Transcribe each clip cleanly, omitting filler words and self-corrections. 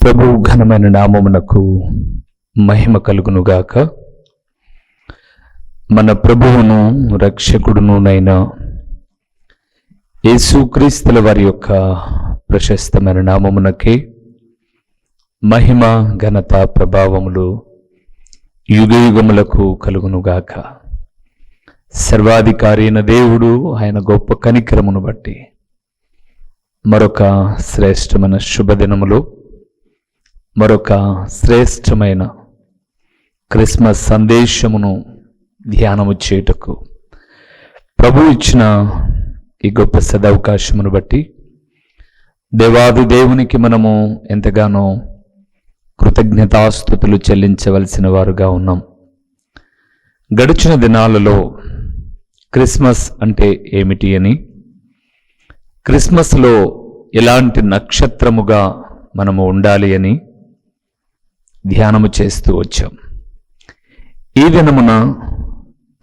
ప్రభు ఘనమైన నామమునకు మహిమ కలుగునుగాక. మన ప్రభువును రక్షకుడునునైన యేసుక్రీస్తుల వారి యొక్క ప్రశస్తమైన నామమునకే మహిమ ఘనత ప్రభావములు యుగయుగములకు కలుగునుగాక. సర్వాధికారి అయిన దేవుడు ఆయన గొప్ప కనికరమును బట్టి మరొక శ్రేష్టమైన శుభదినములో మరొక శ్రేష్టమైన క్రిస్మస్ సందేశమును ధ్యానము చేయుటకు ప్రభు ఇచ్చిన ఈ గొప్ప సదవకాశమును బట్టి దేవాది దేవునికి మనము ఎంతగానో కృతజ్ఞతాస్తుతులు చెల్లించవలసిన వారుగా ఉన్నాం. గడిచిన దినాలలో క్రిస్మస్ అంటే ఏమిటి అని, క్రిస్మస్లో ఎలాంటి నక్షత్రముగా మనము ఉండాలి అని ధ్యానము చేస్తూ వచ్చాం. ఈ దినమున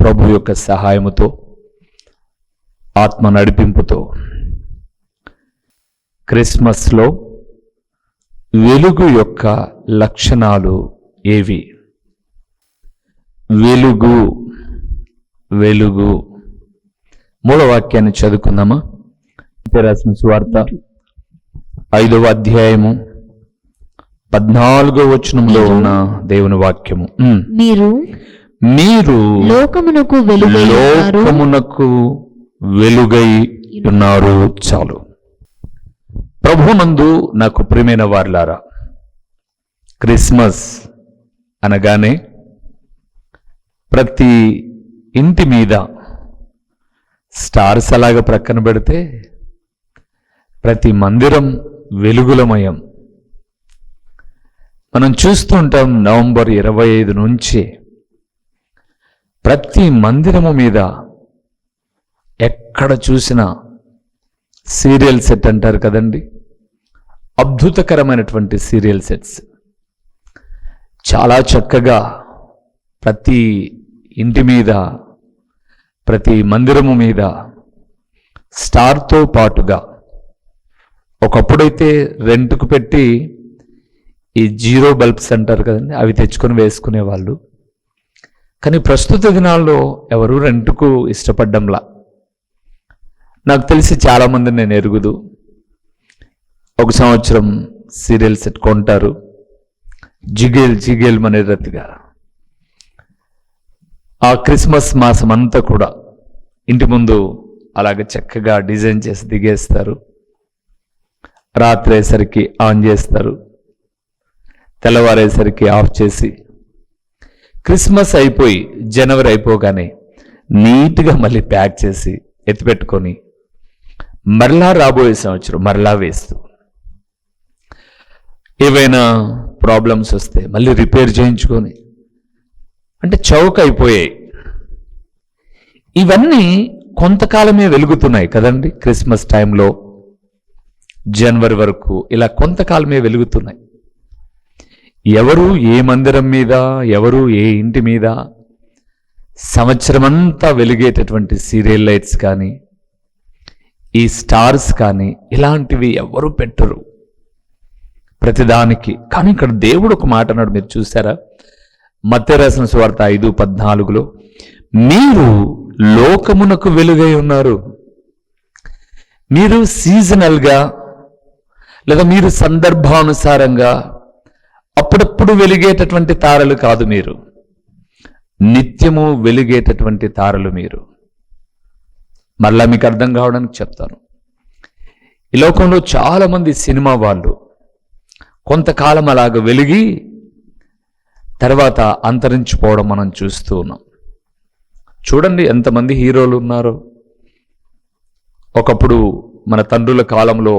ప్రభు యొక్క సహాయముతో, ఆత్మ నడిపింపుతో క్రిస్మస్లో వెలుగు యొక్క లక్షణాలు ఏవి? వెలుగు వెలుగు మూడవ వాక్యాన్ని చదువుకుందామా? రాసిన సువార్త 5వ అధ్యాయము 14వ వచనంలో ఉన్న దేవుని వాక్యము. మీరు లోకమునకు వెలుగై ఉన్నారు. చాలు. ప్రభునందు నాకు ప్రియమైన వారలారా, క్రిస్మస్ అనగానే ప్రతి ఇంటి మీద స్టార్స్ అలాగా ప్రక్కన పెడితే ప్రతి మందిరం వెలుగులమయం. మనం చూస్తుంటాం నవంబర్ 25 నుంచి ప్రతి మందిరము మీద ఎక్కడ చూసినా సీరియల్ సెట్ అంటారు కదండి, అద్భుతకరమైనటువంటి సీరియల్ సెట్స్ చాలా చక్కగా ప్రతి ఇంటి మీద, ప్రతి మందిరము మీద స్టార్తో పాటుగా, ఒకప్పుడైతే రెంట్కు పెట్టి ఈ జీరో బల్బ్స్ అంటారు కదండి, అవి తెచ్చుకొని వేసుకునేవాళ్ళు. కానీ ప్రస్తుత దినాల్లో ఎవరు రెంట్కు ఇష్టపడ్డంలా. నాకు తెలిసి చాలామంది నేను ఎరుగుదు, ఒక సంవత్సరం సీరియల్ సెట్ కొంటారు, జిగేల్ అనే రతిగా ఆ క్రిస్మస్ మాసం అంతా కూడా ఇంటి ముందు అలాగే చక్కగా డిజైన్ చేసి దిగేస్తారు. రాత్రి అయ్యేసరికి ఆన్ చేస్తారు, తెల్లవారేసరికి ఆఫ్ చేసి, క్రిస్మస్ అయిపోయి జనవరి అయిపోగానే నీట్గా మళ్ళీ ప్యాక్ చేసి ఎత్తిపెట్టుకొని మరలా రాబోయే సంవత్సరం మరలా వేస్తూ, ఏవైనా ప్రాబ్లమ్స్ వస్తే మళ్ళీ రిపేర్ చేయించుకొని, అంటే చౌక అయిపోయాయి. ఇవన్నీ కొంతకాలమే వెలుగుతున్నాయి కదండి. క్రిస్మస్ టైంలో జనవరి వరకు ఇలా కొంతకాలమే వెలుగుతున్నాయి. ఎవరు ఏ మందిరం మీద, ఎవరు ఏ ఇంటి మీద సంవత్సరం అంతా వెలిగేటటువంటి సీరియల్ లైట్స్ కానీ, ఈ స్టార్స్ కానీ ఇలాంటివి ఎవరు పెట్టరు ప్రతిదానికి. కానీ ఇక్కడ దేవుడు ఒక మాట అన్నాడు, మీరు చూసారా? మత్తయి రాసిన సువార్త 5:14లో మీరు లోకమునకు వెలుగై ఉన్నారు. మీరు సీజనల్గా లేదా మీరు సందర్భానుసారంగా అప్పుడప్పుడు వెలిగేటటువంటి తారలు కాదు, మీరు నిత్యము వెలిగేటటువంటి తారలు మీరు. మరలా మీకు అర్థం కావడానికి చెప్తాను. ఈ లోకంలో చాలామంది సినిమా వాళ్ళు కొంతకాలం అలాగ వెలిగి తర్వాత అంతరించిపోవడం మనం చూస్తూ ఉన్నాం. చూడండి ఎంతమంది హీరోలు ఉన్నారో. ఒకప్పుడు మన తండ్రుల కాలంలో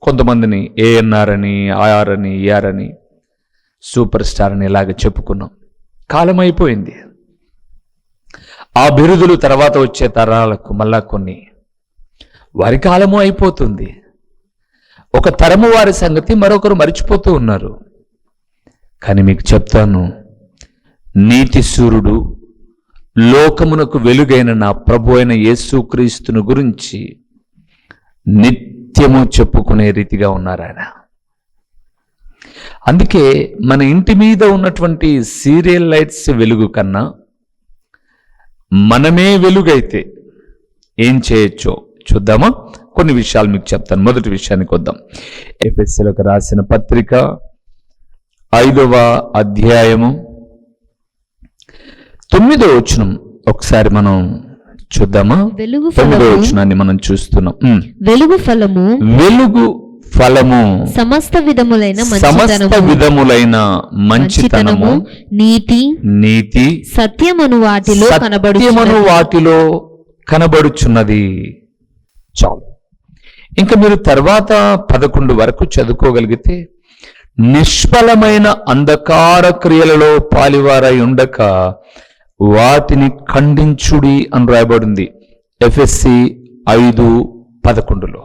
కొంతమందిని ఏఎన్ఆర్ అని, ఆర్ అని, ఈఆర్ అని, సూపర్ స్టార్ అని ఇలాగ చెప్పుకున్నాం. కాలం అయిపోయింది. ఆ బిరుదులు తర్వాత వచ్చే తరాలకు మళ్ళా కొన్ని వారి కాలము అయిపోతుంది. ఒక తరము వారి సంగతి మరొకరు మరిచిపోతూ ఉన్నారు. కానీ మీకు చెప్తాను, నీతి సూర్యుడు లోకమునకు వెలుగైన నా ప్రభు అయిన యేసుక్రీస్తును గురించి నిత్యము చెప్పుకునే రీతిగా ఉన్నారు ఆయన. అందుకే మన ఇంటి మీద ఉన్నటువంటి సీరియల్ లైట్స్ వెలుగు కన్నా మనమే వెలుగైతే ఏం చేయొచ్చో చూద్దామా? కొన్ని విషయాలు మీకు చెప్తాను. మొదటి విషయానికి వద్దాం. ఎఫెసీయులకు రాసిన పత్రిక 5వ అధ్యాయము 9వ వచనం ఒకసారి మనం చూద్దామా? 9వ వచనాన్ని మనం చూస్తున్నాం. వెలుగు ఫలము సమస్త విధములైన మంచితనము, నీతి, సత్యమును వాటిలో కనబడుచున్నది. చాలు. ఇంకా మీరు తర్వాత 11 వరకు చదువుకోగలిగితే, నిష్ఫలమైన అంధకార క్రియలలో పాలివారై ఉండక వాటిని ఖండించుడి అని రాయబడింది ఎఫెసీ 5:11లో.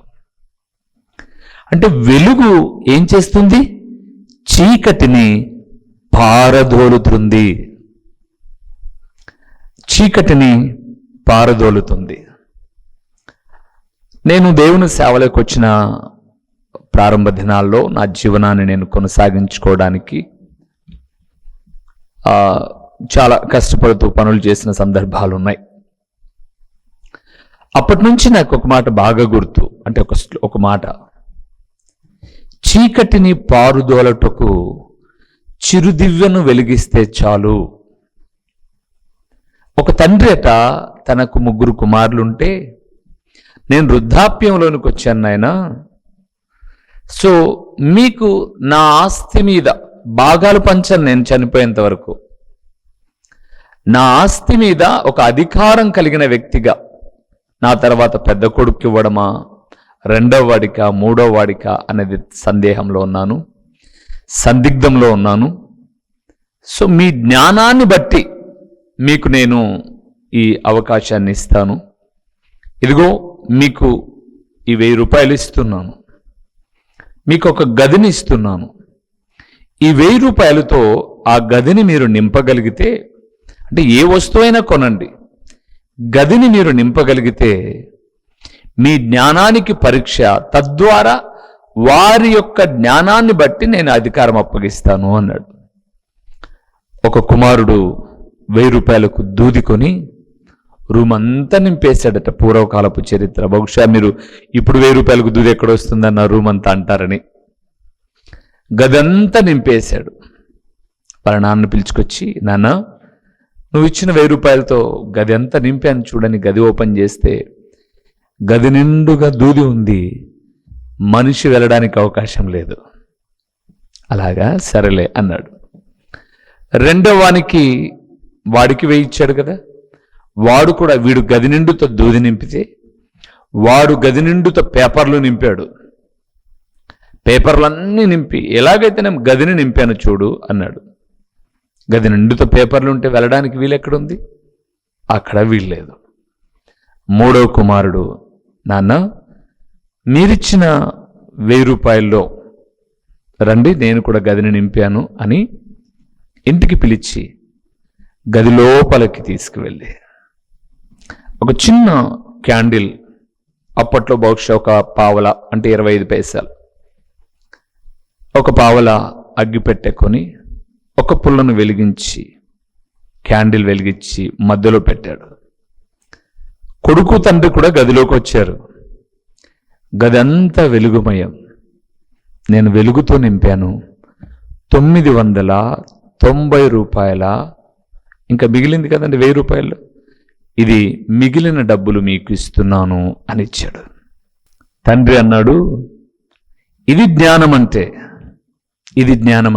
అంటే వెలుగు ఏం చేస్తుంది? చీకటిని పారదోలుతుంది. నేను దేవుని సేవలోకి వచ్చిన ప్రారంభ దినాల్లో నా జీవనాన్ని నేను కొనసాగించుకోవడానికి చాలా కష్టపడుతూ పనులు చేసిన సందర్భాలు ఉన్నాయి. అప్పటి నుంచి నాకు ఒక మాట బాగా గుర్తు. అంటే ఒక మాట, చీకటిని పారుదోలటకు చిరుదివ్యను వెలిగిస్తే చాలు. ఒక తండ్రి అట తనకు 3 కుమారులుంటే, నేను వృద్ధాప్యంలోనికి వచ్చాను నాయనా, సో మీకు నా ఆస్తి మీద భాగాలు పంచాను. నేను చనిపోయేంత వరకు నా ఆస్తి మీద ఒక అధికారం కలిగిన వ్యక్తిగా నా తర్వాత పెద్ద కొడుకు ఇవ్వడమా, 2వ వాడికా, 3వ వాడికా అనేది సందిగ్ధంలో ఉన్నాను. సో మీ జ్ఞానాన్ని బట్టి మీకు నేను ఈ అవకాశాన్ని ఇస్తాను. ఇదిగో మీకు ఈ 1000 రూపాయలు ఇస్తున్నాను, మీకు ఒక గదిని ఇస్తున్నాను. ఈ 1000 రూపాయలతో ఆ గదిని మీరు నింపగలిగితే, అంటే ఏ వస్తువైనా కొనండి, గదిని మీరు నింపగలిగితే మీ జ్ఞానానికి పరీక్ష, తద్వారా వారి యొక్క జ్ఞానాన్ని బట్టి నేను అధికారం అప్పగిస్తాను అన్నాడు. ఒక కుమారుడు 1000 రూపాయలకు దూదికొని రూమ్ అంతా నింపేశాడట. పూర్వకాలపు చరిత్ర. బహుశా మీరు ఇప్పుడు 1000 రూపాయలకు దూది ఎక్కడ వస్తుందన్న రూమ్ అంతా అంటారని. గదంతా నింపేశాడు. వాళ్ళ నాన్న పిలుచుకొచ్చి, నాన్న నువ్వు ఇచ్చిన 1000 రూపాయలతో గది అంతా నింపాను చూడని గది ఓపెన్ చేస్తే గది నిండుగా దూది ఉంది, మనిషి వెళ్ళడానికి అవకాశం లేదు. అలాగా, సరేలే అన్నాడు. 2వ వాడికి 1000 ఇచ్చాడు కదా, వాడు కూడా వీడు గది నిండుతో దూది నింపితే వాడు గది నిండుతో పేపర్లు నింపాడు. పేపర్లన్నీ నింపి, ఎలాగైతే నేను గదిని నింపాను చూడు అన్నాడు. గది నిండుతో పేపర్లు ఉంటే వెళ్ళడానికి వీలెక్కడుంది? అక్కడ వీల్లేదు. 3వ కుమారుడు, నాన్న మీరిచ్చిన 1000 రూపాయల్లో రండి, నేను కూడా గదిని నింపాను అని ఇంటికి పిలిచి గది లోపలికి తీసుకువెళ్ళి ఒక చిన్న క్యాండిల్, అప్పట్లో బహుశా ఒక పావల అంటే 25 పైసలు, ఒక పావల అగ్గి పెట్టుకొని ఒక పుల్లను వెలిగించి క్యాండిల్ వెలిగించి మధ్యలో పెట్టాడు. కొడుకు తండ్రి కూడా గదిలోకి వచ్చారు. గది అంతా వెలుగుమయం. నేను వెలుగుతో నింపాను. 990 రూపాయల, ఇంకా మిగిలింది కదండి 1000 రూపాయలు, ఇది మిగిలిన డబ్బులు మీకు ఇస్తున్నాను అని ఇచ్చాడు. తండ్రి అన్నాడు, ఇది జ్ఞానం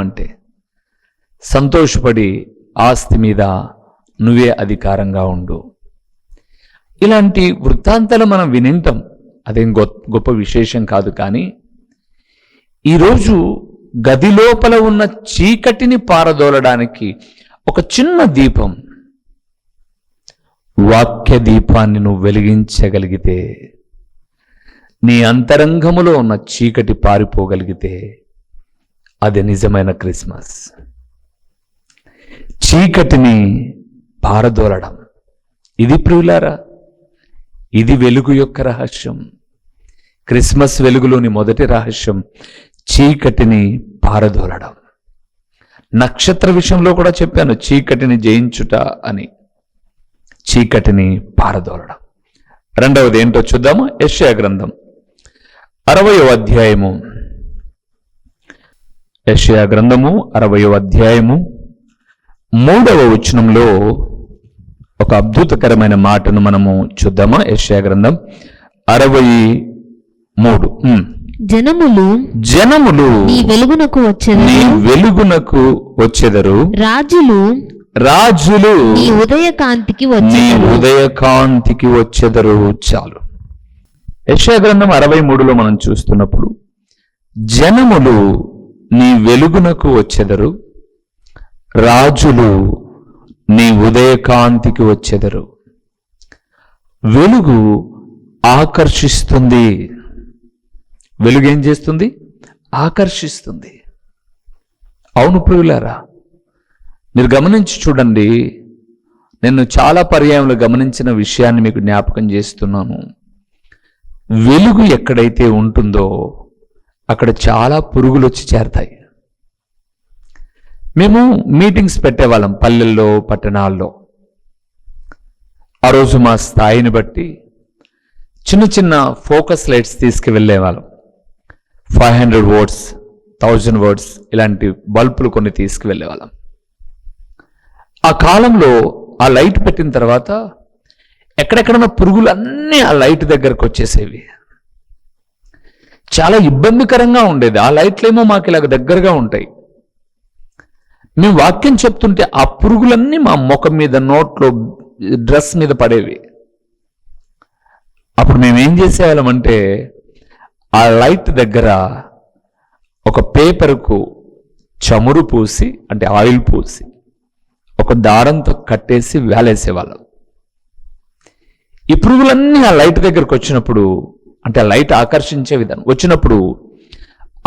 అంటే సంతోషపడి ఆస్తి మీద నువ్వే అధికారంగా ఉండు. ఇలాంటి వృత్తాంతాలు మనం వినింటాం, అదేం గొప్ప విశేషం కాదు. కానీ ఈరోజు గది లోపల ఉన్న చీకటిని పారదోలడానికి ఒక చిన్న దీపం, వాక్య దీపాన్ని నువ్వు వెలిగించగలిగితే, నీ అంతరంగములో ఉన్న చీకటి పారిపోగలిగితే అది నిజమైన క్రిస్మస్. చీకటిని పారదోలడం, ఇది ప్రియులారా, ఇది వెలుగు యొక్క రహస్యం. క్రిస్మస్ వెలుగులోని మొదటి రహస్యం చీకటిని పారదోలడం. నక్షత్ర విషయంలో కూడా చెప్పాను, చీకటిని జయించుట అని, చీకటిని పారదోలడం. రెండవది ఏంటో చూద్దాము. యెషయా గ్రంథం 60వ అధ్యాయము, యెషయా గ్రంథము 60వ అధ్యాయము 3వ వచనంలో ఒక అద్భుతకరమైన మాటను మనము చూద్దామా. యెషయా గ్రంథం 63. జనములు నీ వెలుగునకు వచ్చెదరు, రాజులు నీ ఉదయకాంతికి వచ్చెదరు. చాలు. యెషయా గ్రంథం 63లో మనం చూస్తున్నప్పుడు జనములు నీ వెలుగునకు వచ్చెదరు, రాజులు నీ ఉదయకాంతికి వచ్చెదరు. వెలుగు ఆకర్షిస్తుంది. వెలుగు ఏం చేస్తుంది? ఆకర్షిస్తుంది. అవును ప్రియులారా, మీరు గమనించి చూడండి. నేను చాలా పర్యాయంలో గమనించిన విషయాన్ని మీకు జ్ఞాపకం చేస్తున్నాను. వెలుగు ఎక్కడైతే ఉంటుందో అక్కడ చాలా పురుగులు వచ్చి చేరతాయి. మేము మీటింగ్స్ పెట్టేవాళ్ళం పల్లెల్లో, పట్టణాల్లో. ఆ రోజు మా స్థాయిని బట్టి చిన్న చిన్న ఫోకస్ లైట్స్ తీసుకువెళ్ళేవాళ్ళం. 500 words, 1000 words ఇలాంటి బల్బులు కొన్ని తీసుకువెళ్ళేవాళ్ళం. ఆ కాలంలో ఆ లైట్ పెట్టిన తర్వాత ఎక్కడెక్కడున్న పురుగులు అన్నీ ఆ లైట్ దగ్గరకు వచ్చేసేవి. చాలా ఇబ్బందికరంగా ఉండేది. ఆ లైట్లేమో మాకు ఇలాగ దగ్గరగా ఉంటాయి. మేము వాక్యం చెప్తుంటే ఆ పురుగులన్నీ మా ముఖం మీద, నోట్లో, డ్రెస్ మీద పడేవి. అప్పుడు మేము ఏం చేసేవాళ్ళమంటే ఆ లైట్ దగ్గర ఒక పేపర్కు చమురు పూసి, అంటే ఆయిల్ పూసి, ఒక దారంతో కట్టేసి వేలేసేవాళ్ళం. ఈ పురుగులన్నీ ఆ లైట్ దగ్గరకు వచ్చినప్పుడు, అంటే ఆ లైట్ ఆకర్షించే విధానం వచ్చినప్పుడు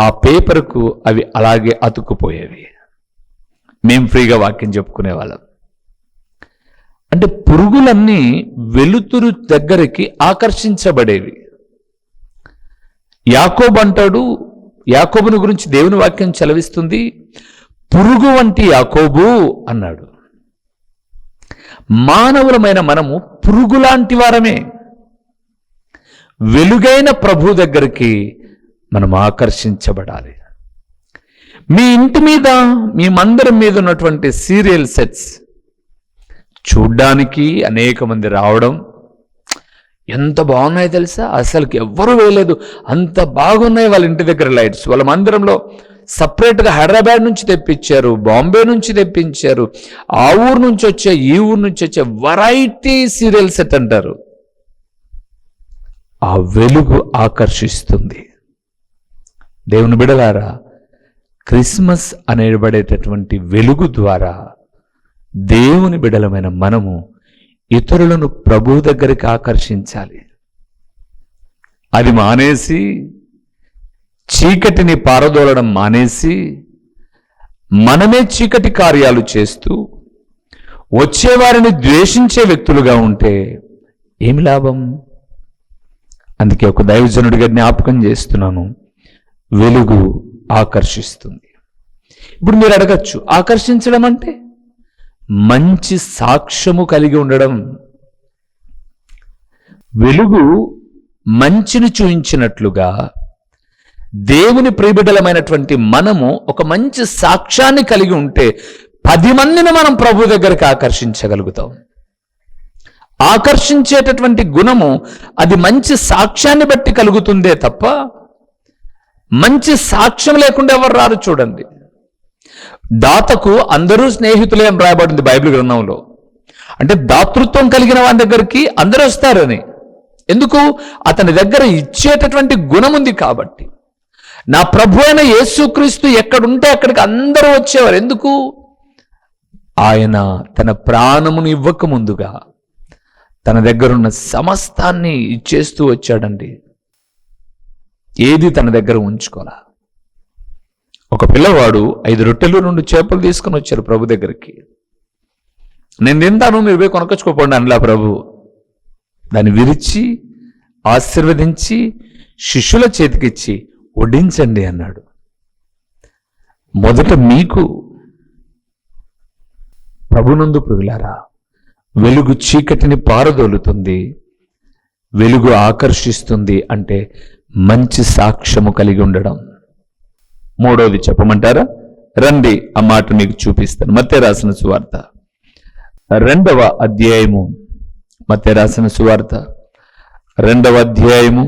ఆ పేపర్కు అవి అలాగే అతుక్కుపోయేవి. మేము ఫ్రీగా వాక్యం చెప్పుకునేవాళ్ళం. అంటే పురుగులన్నీ వెలుతురు దగ్గరికి ఆకర్షించబడేవి. యాకోబు అంటాడు, యాకోబుని గురించి దేవుని వాక్యం చెలవిస్తుంది, పురుగు వంటి యాకోబు అన్నాడు. మానవులమైన మనము పురుగులాంటి వారమే. వెలుగైన ప్రభు దగ్గరికి మనం ఆకర్షించబడాలి. మీ ఇంటి మీద, మీ మందిరం మీద ఉన్నటువంటి సీరియల్ సెట్స్ చూడ్డానికి అనేక మంది రావడం, ఎంత బాగున్నాయి తెలుసా, అసలుకి ఎవ్వరూ వేయలేదు, అంత బాగున్నాయి వాళ్ళ ఇంటి దగ్గర లైట్స్. వాళ్ళ మందిరంలో సపరేట్గా హైదరాబాద్ నుంచి తెప్పించారు, బాంబే నుంచి తెప్పించారు, ఆ ఊరు నుంచి వచ్చే, ఈ ఊరు నుంచి వచ్చే వెరైటీ సీరియల్ సెట్ అంటారు. ఆ వెలుగు ఆకర్షిస్తుంది. దేవుని బిడలారా, క్రిస్మస్ అనేబడేటటువంటి వెలుగు ద్వారా దేవుని బిడలమైన మనము ఇతరులను ప్రభు దగ్గరికి ఆకర్షించాలి. అది మానేసి, చీకటిని పారదోలడం మానేసి, మనమే చీకటి కార్యాలు చేస్తూ వచ్చేవారిని ద్వేషించే వ్యక్తులుగా ఉంటే ఏమి లాభం? అందుకే ఒక దైవజనుడిగా జ్ఞాపకం చేస్తున్నాను, వెలుగు ఆకర్షిస్తుంది. ఇప్పుడు మీరు అడగచ్చు, ఆకర్షించడం అంటే మంచి సాక్ష్యము కలిగి ఉండడం. వెలుగు మంచిని చూయించినట్లుగా దేవుని ప్రియబిడ్డలమైనటువంటి మనము ఒక మంచి సాక్ష్యాన్ని కలిగి ఉంటే 10 మందిని మనం ప్రభు దగ్గరికి ఆకర్షించగలుగుతాం. ఆకర్షించేటటువంటి గుణము అది మంచి సాక్ష్యాన్ని బట్టి కలుగుతుందే తప్ప మంచి సాక్ష్యం లేకుండా ఎవరు రారు. చూడండి, దాతకు అందరూ స్నేహితులే అని రాయబడింది బైబిల్ గ్రంథంలో. అంటే దాతృత్వం కలిగిన వాని దగ్గరికి అందరూ వస్తారని. ఎందుకు? అతని దగ్గర ఇచ్చేటటువంటి గుణం ఉంది కాబట్టి. నా ప్రభు అయిన యేసుక్రీస్తు ఎక్కడుంటే అక్కడికి అందరూ వచ్చేవారు. ఎందుకు? ఆయన తన ప్రాణమును ఇవ్వక ముందుగా తన దగ్గరున్న సమస్తాన్ని ఇచ్చేస్తూ వచ్చాడండి. ఏది తన దగ్గర ఉంచుకోలా. ఒక పిల్లవాడు 5 రొట్టెలు 2 చేపలు తీసుకుని వచ్చారు ప్రభు దగ్గరికి. నేను తింటాను, మీరు పోయి కొనకొచ్చుకోపోండి అనలా ప్రభు. దాన్ని విరిచి ఆశీర్వదించి శిష్యుల చేతికిచ్చి వడ్డించండి అన్నాడు. మొదట మీకు ప్రభునందు ప్రియులారా, వెలుగు చీకటిని పారదోలుతుంది, వెలుగు ఆకర్షిస్తుంది అంటే మంచి సాక్ష్యము కలిగి ఉండడం. మూడవది చెప్పమంటారా? రండి, ఆ మాట మీకు చూపిస్తాను. మత్తయి రాసిన సువార్త 2వ అధ్యాయము, మత్తయి రాసిన సువార్త 2వ అధ్యాయము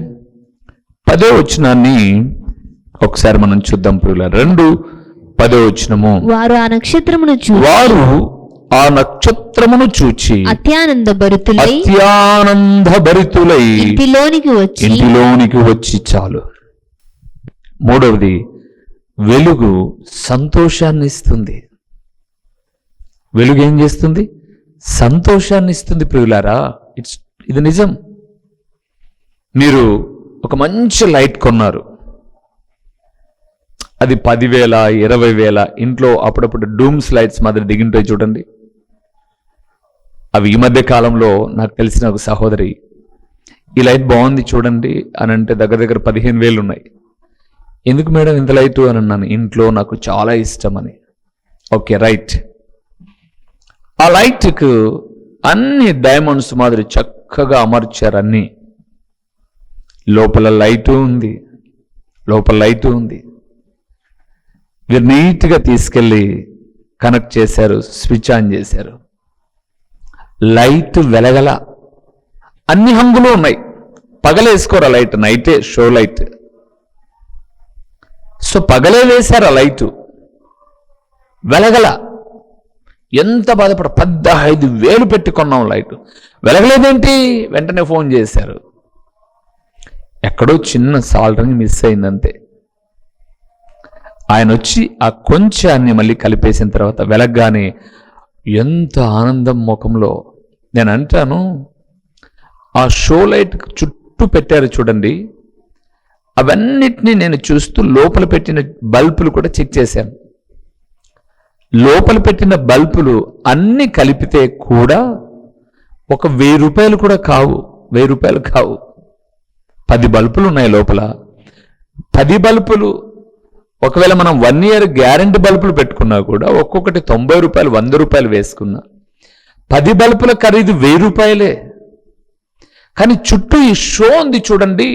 10వ వచనాన్ని ఒకసారి మనం చూద్దాం ప్రియులారా. 2:10 వచనము, వారు ఆ నక్షత్రమును చూచి అత్యానంద భరితులై ఇంటిలోనికి వచ్చి చాలు. మూడవది, వెలుగు సంతోషాన్ని ఇస్తుంది. వెలుగు ఏం చేస్తుంది? సంతోషాన్ని ఇస్తుంది ప్రియులారా. ఇది నిజం. మీరు ఒక మంచి లైట్ కొన్నారు, అది 10,000 20,000 ఇంట్లో అప్పుడప్పుడు డూమ్స్ లైట్స్ మాదిరి దిగింటాయి చూడండి. అవి ఈ మధ్య కాలంలో నాకు తెలిసిన ఒక సహోదరి, ఈ లైట్ బాగుంది చూడండి అని అంటే దగ్గర దగ్గర 15,000 ఉన్నాయి. ఎందుకు మేడం ఇంత లైటు అని అన్నాను. ఇంట్లో నాకు చాలా ఇష్టం అని. Okay, right. ఆ లైట్కు అన్ని డైమండ్స్ మాదిరి చక్కగా అమర్చారు. అన్ని లోపల లైటు ఉంది, మీరు నీట్గా తీసుకెళ్ళి కనెక్ట్ చేశారు, స్విచ్ ఆన్ చేశారు. లైట్ వెలగల, అన్ని హంగులు ఉన్నాయి. పగలేసుకోరా లైట్, నైటే షో లైట్. సో పగలే వేశారు ఆ లైటు, వెలగల. ఎంత బాధపడ, 15,000 పెట్టుకున్నాం లైట్, వెలగలేదేంటి? వెంటనే ఫోన్ చేశారు. ఎక్కడో చిన్న సాల్డరింగ్ మిస్ అయిందంతే. ఆయన వచ్చి ఆ కొంచాన్ని మళ్ళీ కలిపేసిన తర్వాత వెలగ్గానే ఎంత ఆనందం ముఖంలో. నేను అంటాను, ఆ షో లైట్ చుట్టూ పెట్టారు చూడండి, అవన్నిటినీ నేను చూస్తూ లోపల పెట్టిన బల్బులు కూడా చెక్ చేశాను. లోపల పెట్టిన బల్బులు అన్ని కలిపితే కూడా ఒక 1,000 రూపాయలు కూడా కావు, 1,000 రూపాయలు కావు. 10 బల్బులు ఉన్నాయి లోపల. 10 బల్బులు, ఒకవేళ మనం 1 ఇయర్ గ్యారెంటీ బల్బులు పెట్టుకున్నా కూడా ఒక్కొక్కటి 90 రూపాయలు 100 రూపాయలు వేసుకున్నా 10 బల్బుల ఖరీదు 1,000 రూపాయలే. కానీ చుట్టూ ఈ షో ఉంది చూడండి,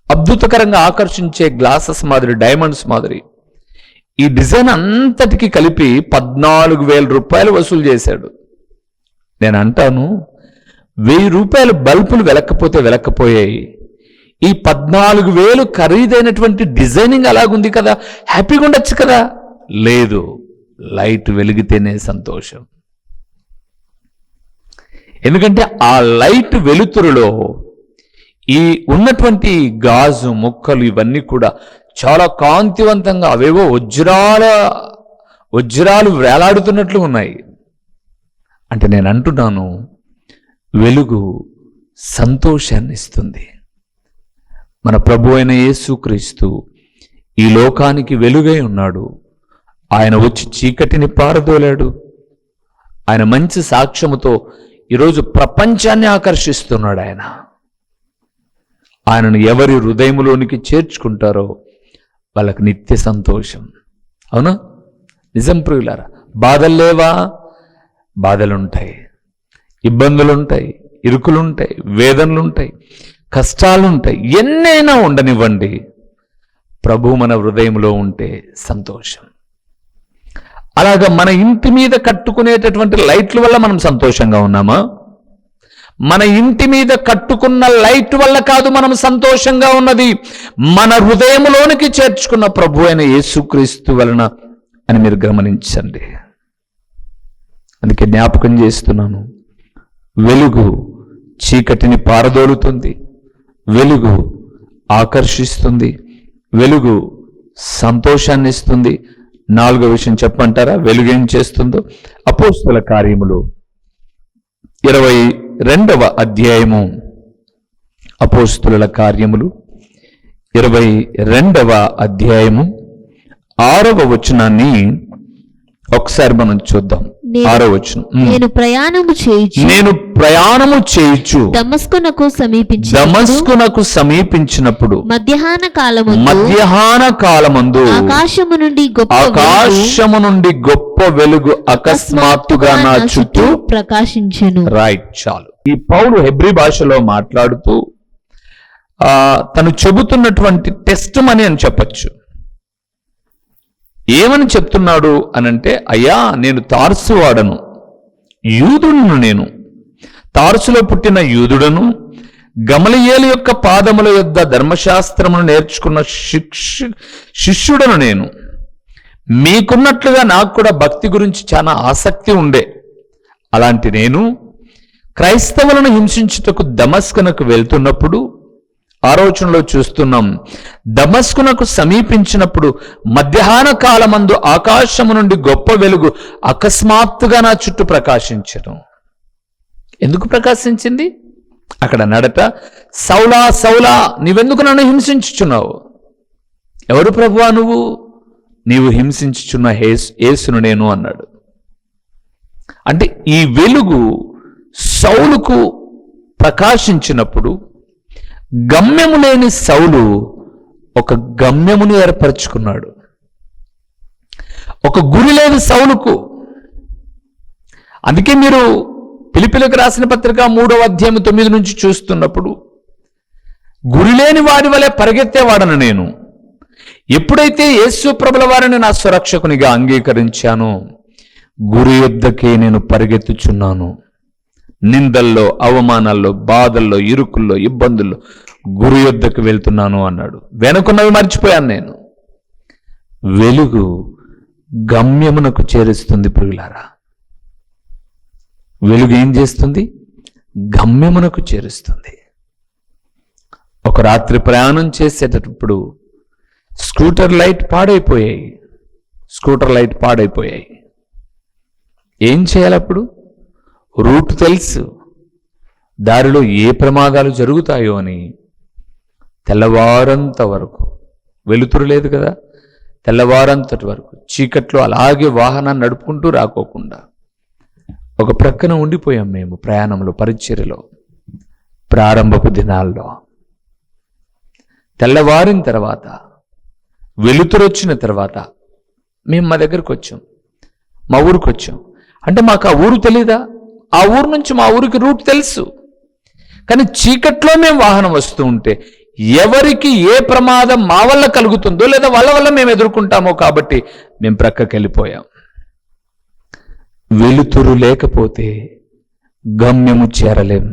అద్భుతకరంగా ఆకర్షించే గ్లాసెస్ మాదిరి, డైమండ్స్ మాదిరి. ఈ డిజైన్ అంతటికి కలిపి 14,000 రూపాయలు వసూలు చేశాడు. నేను అంటాను, 1,000 రూపాయలు బల్బులు వెలక్కపోయాయి, ఈ 14,000 ఖరీదైనటువంటి డిజైనింగ్ అలాగుంది కదా, హ్యాపీగా ఉండొచ్చు కదా. లేదు, లైట్ వెలిగితేనే సంతోషం. ఎందుకంటే ఆ లైట్ వెలుతురులో ఈ ఉన్నటువంటి గాజు ముక్కలు ఇవన్నీ కూడా చాలా కాంతివంతంగా, అవేవో వజ్రాలు వేలాడుతున్నట్లు ఉన్నాయి. అంటే నేను అంటున్నాను, వెలుగు సంతోషాన్ని ఇస్తుంది. మన ప్రభు అయిన యేసుక్రీస్తు ఈ లోకానికి వెలుగై ఉన్నాడు. ఆయన వచ్చి చీకటిని పారదోలాడు. ఆయన మంచి సాక్ష్యముతో ఈరోజు ప్రపంచాన్ని ఆకర్షిస్తున్నాడు. ఆయనను ఎవరి హృదయములోనికి చేర్చుకుంటారో వాళ్ళకి నిత్య సంతోషం. అవునా? నిజం ప్రియులారా. బాధలు లేవా? బాధలుంటాయి, ఇబ్బందులుంటాయి, ఇరుకులుంటాయి, వేదనలుంటాయి, కష్టాలుంటాయి. ఎన్నైనా ఉండనివ్వండి, ప్రభు మన హృదయంలో ఉంటే సంతోషం. అలాగా మన ఇంటి మీద కట్టుకునేటటువంటి లైట్ల వల్ల మనం సంతోషంగా ఉన్నామా? మన ఇంటి మీద కట్టుకున్న లైట్ వల్ల కాదు మనం సంతోషంగా ఉన్నది, మన హృదయంలోనికి చేర్చుకున్న ప్రభు అయిన యేసుక్రీస్తు వలన అని మీరు గమనించండి. అందుకే జ్ఞాపకం చేస్తున్నాను, వెలుగు చీకటిని పారదోలుతుంది, వెలుగు ఆకర్షిస్తుంది, వెలుగు సంతోషాన్ని ఇస్తుంది. 4వ విషయం చెప్పమంటారా? వెలుగు ఏం చేస్తుందో? అపోస్తల కార్యములు 22వ అధ్యాయము, అపోస్తలుల కార్యములు 22వ అధ్యాయము 6వ వచనాన్ని ఒకసారి మనం చూద్దాం. 6వ వచనం. నేను ప్రయాణము చేయుచు నేను ప్రయాణము చేయుచు దమస్కునకు సమీపించి దమస్కునకు సమీపించినప్పుడు మధ్యాహ్న కాలమందు మధ్యాహ్న కాలమందు ఆకాశము నుండి గొప్ప ఆకాశము నుండి గొప్ప వెలుగు అకస్మాత్తుగా నా చుట్టూ ప్రకాశించెను. రైట్, చాలు. ఈ పౌలు హెబ్రీ భాషలో మాట్లాడుతూ తను చెబుతున్నటువంటి టెస్ట్ మనీ అని చెప్పచ్చు. ఏమని చెప్తున్నాడు అనంటే, అయ్యా నేను తార్సు వాడను, యూదుడును, నేను తార్సులో పుట్టిన యూదుడను, గమలియేలు యొక్క పాదముల యొద్ద ధర్మశాస్త్రమును నేర్చుకున్న శిష్యుడను నేను. మీకున్నట్లుగా నాకు కూడా భక్తి గురించి చాలా ఆసక్తి ఉండే. అలాంటి నేను క్రైస్తవులను హింసించుటకు దమస్కునకు వెళ్తున్నప్పుడు, ఆలోచనలో చూస్తున్నాం, దమస్కునకు సమీపించినప్పుడు మధ్యాహ్న కాలమందు ఆకాశము నుండి గొప్ప వెలుగు అకస్మాత్తుగా నా చుట్టూ ప్రకాశించడం. ఎందుకు ప్రకాశించింది? అక్కడ నడత, సౌలా సౌలా నీవెందుకు నన్ను హింసించుచున్నావు? ఎవరు ప్రభువా నువ్వు? నీవు హింసించుచున్న యేసును నేను అన్నాడు. అంటే ఈ వెలుగు సౌలుకు ప్రకాశించినప్పుడు గమ్యము లేని సౌలు ఒక గమ్యమును ఏర్పరచుకున్నాడు. ఒక గురి లేదు సౌలుకు. అందుకే మీరు ఫిలిప్పీలకు రాసిన పత్రిక 3వ అధ్యాయం 9 నుంచి చూస్తున్నప్పుడు, గురిలేని వారి వలె పరిగెత్తేవాడను నేను. ఎప్పుడైతే యేసు ప్రభుల వారిని నా సురక్షకునిగా అంగీకరించానో గురి యొద్దకే నేను పరిగెత్తుచున్నాను. నిందల్లో, అవమానాల్లో, బాధల్లో, ఇరుకుల్లో, ఇబ్బందుల్లో గురి యొద్దకు వెళ్తున్నాను అన్నాడు. వెనుకున్నవి మర్చిపోయాను నేను. వెలుగు గమ్యమునకు చేరుస్తుంది ప్రియులారా. వెలుగు ఏం చేస్తుంది? గమ్యమునకు చేరుస్తుంది. ఒక రాత్రి ప్రయాణం చేసేటప్పుడు స్కూటర్ లైట్ పాడైపోయాయి. ఏం చేయాలప్పుడు? రూట్ తెలుసు, దారిలో ఏ ప్రమాదాలు జరుగుతాయో అని తెల్లవారంత వరకు, వెలుతురు లేదు కదా, తెల్లవారంతటి వరకు చీకట్లో అలాగే వాహనాన్ని నడుపుకుంటూ రాకోకుండా ఒక ప్రక్కన ఉండిపోయాం మేము ప్రయాణంలో, పరిచర్యలో, ప్రారంభపు దినాల్లో. తెల్లవారిన తర్వాత, వెలుతురు వచ్చిన తర్వాత మేము మా దగ్గరకు వచ్చాం, మా ఊరికి వచ్చాం. అంటే మాకు ఆ ఊరు తెలీదా? ఆ ఊరు నుంచి మా ఊరికి రూట్ తెలుసు. కానీ చీకట్లో మేము వాహనం వస్తూ ఉంటే ఎవరికి ఏ ప్రమాదం మా వల్ల కలుగుతుందో లేదా వాళ్ళ వల్ల మేము ఎదుర్కొంటామో కాబట్టి మేము ప్రక్కకి వెళ్ళిపోయాం. వెలుతురు లేకపోతే గమ్యము చేరలేం.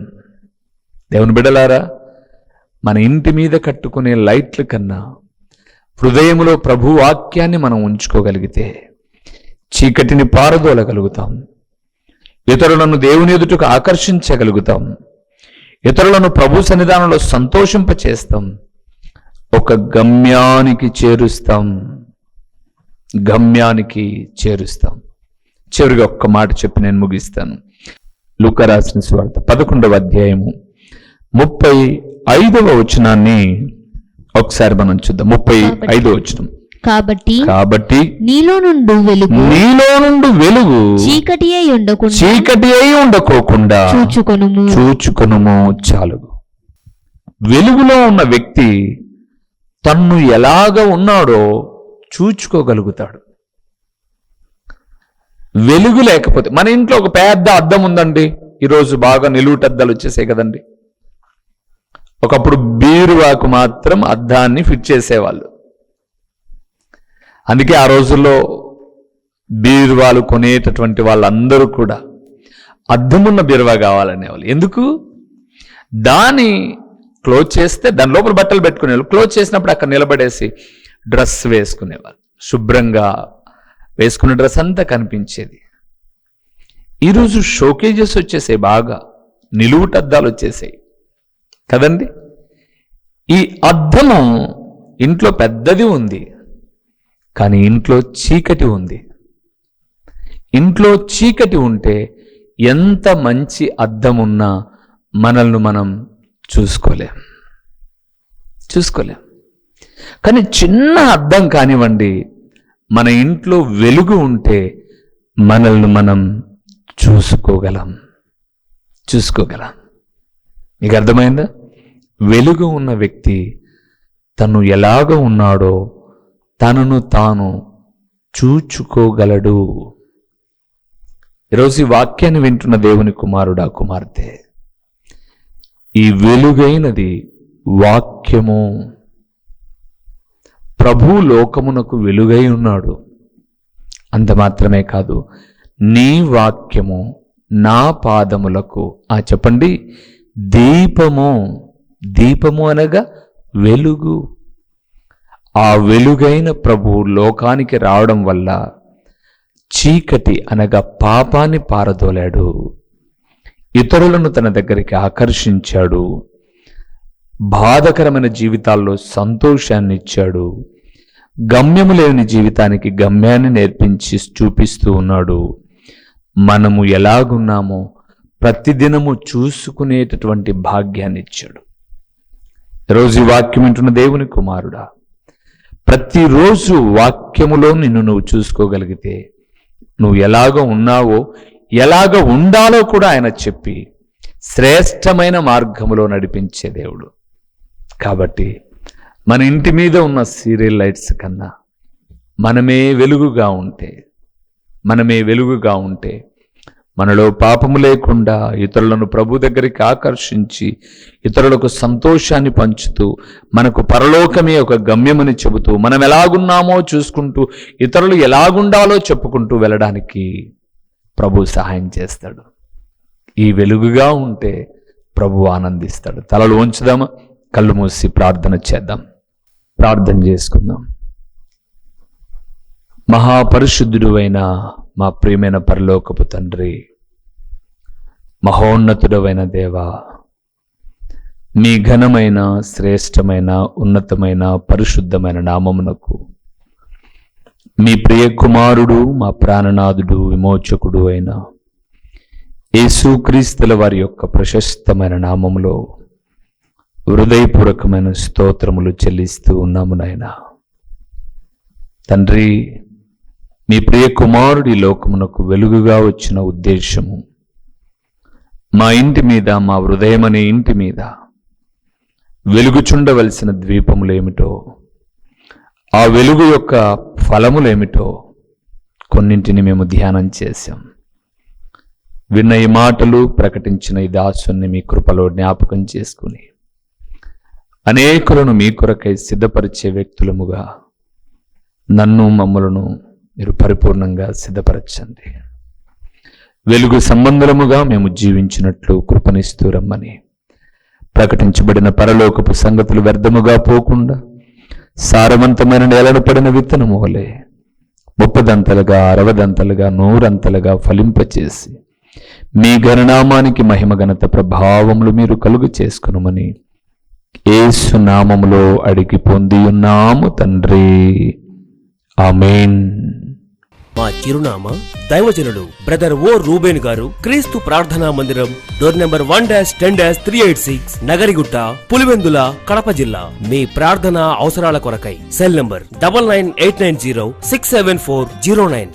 దేవుని బిడ్డలారా, మన ఇంటి మీద కట్టుకునే లైట్ల కన్నా హృదయములో ప్రభు వాక్యాన్ని మనం ఉంచుకోగలిగితే చీకటిని పారదోలగలుగుతాం. ఇతరులను దేవుని ఎదుటకు ఆకర్షించగలుగుతాం. ఇతరులను ప్రభు సన్నిధానంలో సంతోషింపచేస్తాం. ఒక గమ్యానికి చేరుస్తాం. చివరిగా ఒక్క మాట చెప్పి నేను ముగిస్తాను. లూకా రాసిన సువార్త 11వ అధ్యాయము 35వ వచనాన్ని ఒకసారి మనం చూద్దాం. 35వ వచనం. కాబట్టి నీలో నుండి వెలుగు చీకటి అయి ఉండకోకుండా చూచుకొనుము చాలు. వెలుగులో ఉన్న వ్యక్తి తన్ను ఎలాగ ఉన్నాడో చూచుకోగలుగుతాడు. వెలుగు లేకపోతే, మన ఇంట్లో ఒక పెద్ద అద్దం ఉందండి, ఈరోజు బాగా నిలువుటద్దాలు వచ్చేసాయి కదండి. ఒకప్పుడు బీరువాకు మాత్రం అద్దాన్ని ఫిట్ చేసేవాళ్ళు. అందుకే ఆ రోజుల్లో బీరువాలు కొనేటటువంటి వాళ్ళందరూ కూడా అద్దమున్న బీరువా కావాలనేవాళ్ళు. ఎందుకు? దాన్ని క్లోజ్ చేస్తే దాని లోపల బట్టలు పెట్టుకునేవాళ్ళు. క్లోజ్ చేసినప్పుడు అక్కడ నిలబడేసి డ్రెస్ వేసుకునేవాళ్ళు. శుభ్రంగా వేసుకున్న డ్రెస్ అంతా కనిపించేది. ఈరోజు షోకేజెస్ వచ్చేసాయి, బాగా నిలువుటద్దాలు వచ్చేసాయి కదండి. ఈ అద్దము ఇంట్లో పెద్దది ఉంది, కానీ ఇంట్లో చీకటి ఉంది. ఇంట్లో చీకటి ఉంటే ఎంత మంచి అద్దం ఉన్నా మనల్ని మనం చూసుకోలేం. కానీ చిన్న అద్దం కానివ్వండి, మన ఇంట్లో వెలుగు ఉంటే మనల్ని మనం చూసుకోగలం. మీకు అర్థమైందా? వెలుగు ఉన్న వ్యక్తి తను ఎలాగ ఉన్నాడో తనను తాను చూచుకోగలడు. ఈరోజు ఈ వాక్యాన్ని వింటున్న దేవుని కుమారుడా, కుమార్తె, ఈ వెలుగైనది వాక్యము. ప్రభు లోకమునకు వెలుగై ఉన్నాడు. అంత మాత్రమే కాదు, నీ వాక్యము నా పాదములకు, చెప్పండి, దీపము. దీపము అనగా వెలుగు. ఆ వెలుగైన ప్రభు లోకానికి రావడం వల్ల చీకటి అనగా పాపాన్ని పారదోలాడు, ఇతరులను తన దగ్గరికి ఆకర్షించాడు, బాధకరమైన జీవితాల్లో సంతోషాన్ని ఇచ్చాడు, గమ్యము లేని జీవితానికి గమ్యాన్ని నేర్పించి చూపిస్తూ ఉన్నాడు. మనము ఎలాగున్నామో ప్రతిదినము చూసుకునేటటువంటి భాగ్యాన్ని ఇచ్చాడు. రోజు ఈ వాక్యం వింటున్న దేవుని కుమారుడా, ప్రతిరోజు వాక్యములో నిన్ను నువ్వు చూసుకోగలిగితే నువ్వు ఎలాగ ఉన్నావో ఎలాగ ఉండాలో కూడా ఆయన చెప్పి శ్రేష్టమైన మార్గములో నడిపించే దేవుడు. కాబట్టి మన ఇంటి మీద ఉన్న సీరియల్ లైట్స్ కన్నా మనమే వెలుగుగా ఉంటే మనలో పాపము లేకుండా ఇతరులను ప్రభు దగ్గరికి ఆకర్షించి ఇతరులకు సంతోషాన్ని పంచుతూ మనకు పరలోకమే ఒక గమ్యమని చెబుతూ మనం ఎలాగున్నామో చూసుకుంటూ ఇతరులు ఎలాగుండాలో చెప్పుకుంటూ వెళ్ళడానికి ప్రభు సహాయం చేస్తాడు. ఈ వెలుగుగా ఉంటే ప్రభు ఆనందిస్తాడు. తలలు ఉంచుదామా? కళ్ళు మూసి ప్రార్థన చేద్దాం. ప్రార్థన చేసుకుందాం. మహాపరిశుద్ధుడు అయిన మా ప్రియమైన పరలోకపు తండ్రి, మహోన్నతుడవైన దేవా, మీ ఘనమైన శ్రేష్టమైన ఉన్నతమైన పరిశుద్ధమైన నామమునకు మీ ప్రియ కుమారుడు మా ప్రాణనాథుడు విమోచకుడు అయిన యేసుక్రీస్తుల వారి యొక్క ప్రశస్తమైన నామములో హృదయపూర్వకమైన స్తోత్రములు చెల్లిస్తూ ఉన్నాము నాయనా. తండ్రి, మీ ప్రియ కుమారుడి లోకమునకు వెలుగుగా వచ్చిన ఉద్దేశము మా ఇంటి మీద, మా హృదయం అనే ఇంటి మీద వెలుగుచుండవలసిన ద్వీపములేమిటో, ఆ వెలుగు యొక్క ఫలములేమిటో కొన్నింటిని మేము ధ్యానం చేశాం. విన్న ఈ మాటలు, ప్రకటించిన ఈ దాసుని మీ కృపలో జ్ఞాపకం చేసుకుని అనేకులను మీ కొరకై సిద్ధపరిచే వ్యక్తులముగా నన్ను, మమ్మలను మీరు పరిపూర్ణంగా సిద్ధపరచండి. వెలుగు సంబంధముగా మేము జీవించినట్లు కృపనిస్తూ రమ్మని, ప్రకటించబడిన పరలోకపు సంగతులు వ్యర్థముగా పోకుండా సారవంతమైన నేలను పడిన విత్తనము వలె 30దంతలుగా 60దంతలుగా 100అంతలుగా ఫలింపచేసి మీ ఘననామానికి మహిమ ఘనత ప్రభావములు మీరు కలుగు చేసుకునమని యేసు నామములో అడిగి పొంది ఉన్నాము తండ్రి. ఆమేన్. మా చిరునామా దైవజనులు బ్రదర్ ఓ రూబేన్ గారు, క్రీస్తు ప్రార్థనా మందిరం, డోర్ నెంబర్ 1-10-386, నగరిగుట్ట, పులివెందుల, కడప జిల్లా. మీ ప్రార్థనా అవసరాల కొరకై సెల్ నంబర్ 9989067409.